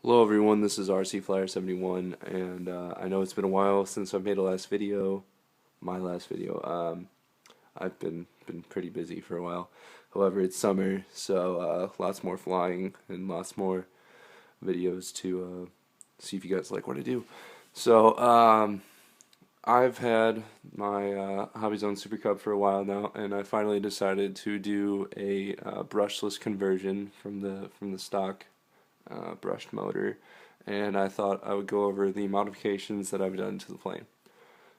Hello everyone, this is RC Flyer 71, and I know it's been a while since I made my last video. I've been pretty busy for a while. However, it's summer, so lots more flying and lots more videos to see if you guys like what I do. So I've had my Hobbyzone Super Cub for a while now, and I finally decided to do a brushless conversion from the stock brushed motor, and I thought I would go over the modifications that I've done to the plane.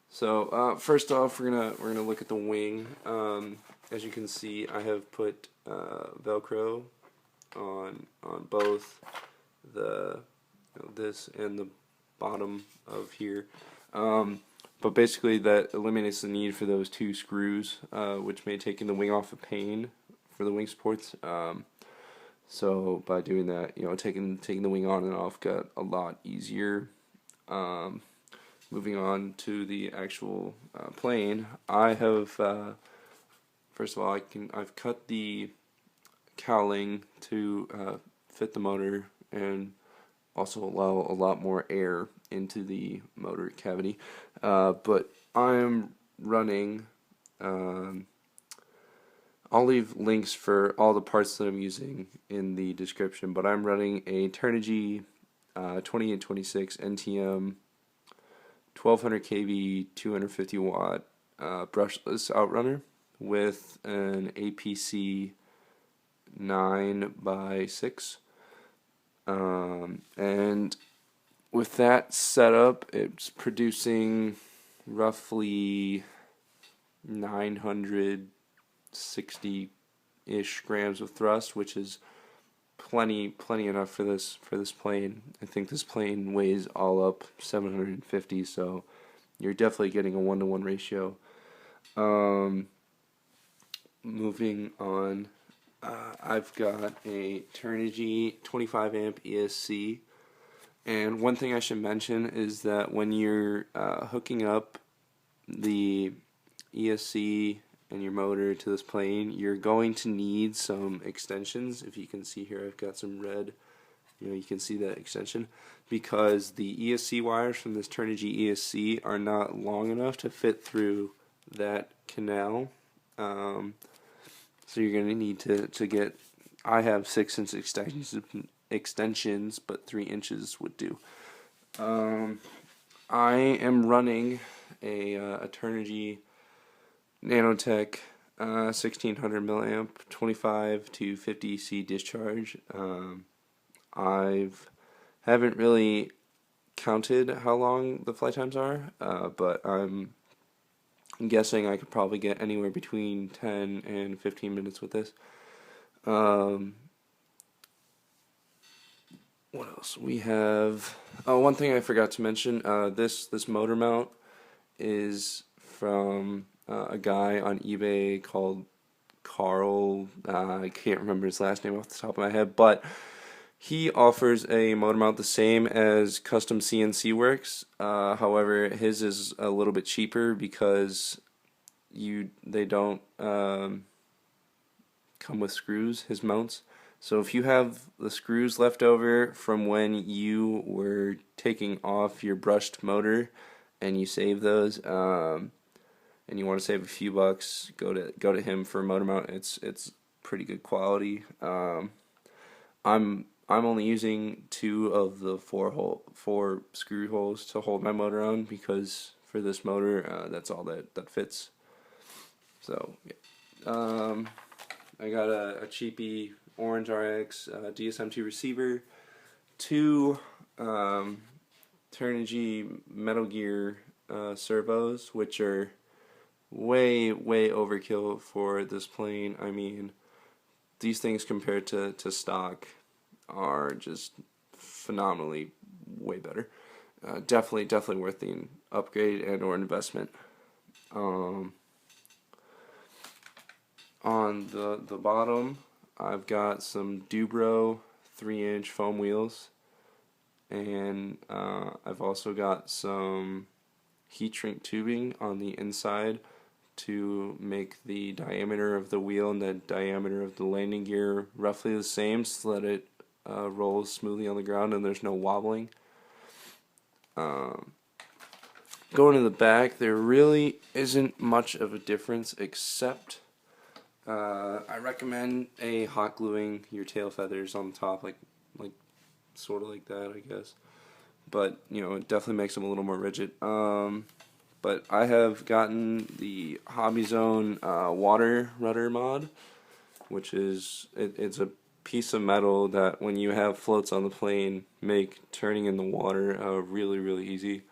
So first off, we're gonna look at the wing. As you can see, I have put Velcro on both the this and the bottom of here. But basically, that eliminates the need for those two screws, which may take the wing off a pain for the wing supports. So by doing that, taking the wing on and off got a lot easier. Moving on to the actual plane, I have first of all I've cut the cowling to fit the motor and also allow a lot more air into the motor cavity. But I'm running. I'll leave links for all the parts that I'm using in the description, but I'm running a Turnigy 2826 NTM 1200 kV 250 watt brushless outrunner with an APC 9x6, and with that setup, it's producing roughly 960-ish grams of thrust, which is plenty enough for this plane. I think this plane weighs all up 750, so you're definitely getting a 1-to-1 ratio. Moving on, I've got a Turnigy 25 amp ESC, and one thing I should mention is that when you're hooking up the ESC and your motor to this plane, you're going to need some extensions. If you can see here, I've got some red, you can see that extension, because the ESC wires from this Turnigy ESC are not long enough to fit through that canal. So you're going to need to get, I have 6-inch extensions, but 3 inches would do. I am running a Turnigy Nanotech 1600 milliamp 25 to 50 C discharge. Haven't really counted how long the flight times are, but I'm guessing I could probably get anywhere between 10 and 15 minutes with this. What else? We have, one thing I forgot to mention, this motor mount is from a guy on eBay called Carl. I can't remember his last name off the top of my head, but he offers a motor mount the same as Custom CNC Works. However, his is a little bit cheaper because they don't come with screws, his mounts. So if you have the screws left over from when you were taking off your brushed motor and you save those, and you want to save a few bucks, go to him for a motor mount. It's pretty good quality. I'm only using 2 of the 4 screw holes to hold my motor on, because for this motor, that's all that fits. So yeah. I got a cheapy OrangeRx DSM-2 receiver, 2 Turnigy Metal Gear servos, which are way overkill for this plane. I mean, these things compared to stock are just phenomenally way better. Definitely worth the upgrade and or investment. On the bottom, I've got some Dubro 3-inch foam wheels, and I've also got some heat shrink tubing on the inside to make the diameter of the wheel and the diameter of the landing gear roughly the same, so that it rolls smoothly on the ground and there's no wobbling. Going to the back, there really isn't much of a difference, except I recommend hot gluing your tail feathers on the top, like sort of like that, I guess. But you know, it definitely makes them a little more rigid. But I have gotten the Hobbyzone water rudder mod, which is it's a piece of metal that when you have floats on the plane make turning in the water really easy.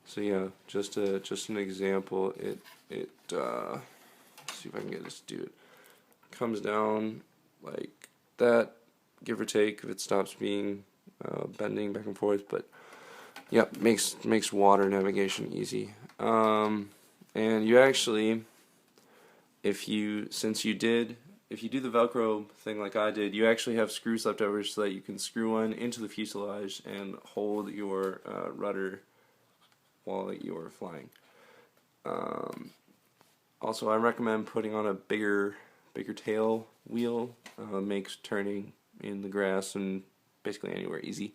So yeah, just an example. Let's see if I can get this to do it. Comes down like that, give or take, if it stops being bending back and forth. But yeah, makes water navigation easy. And you actually, if you do the Velcro thing like I did, you actually have screws left over so that you can screw one into the fuselage and hold your rudder while you're flying. Also, I recommend putting on a bigger tail wheel. Makes turning in the grass and basically anywhere easy.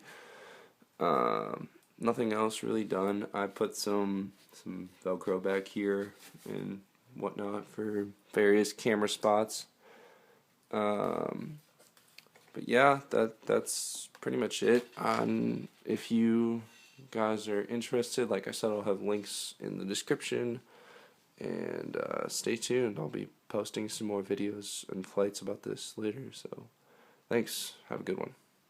Nothing else really done. I put some Velcro back here and whatnot for various camera spots. But yeah, that's pretty much it. If you guys are interested, like I said, I'll have links in the description, and stay tuned. I'll be posting some more videos and flights about this later, so thanks. Have a good one.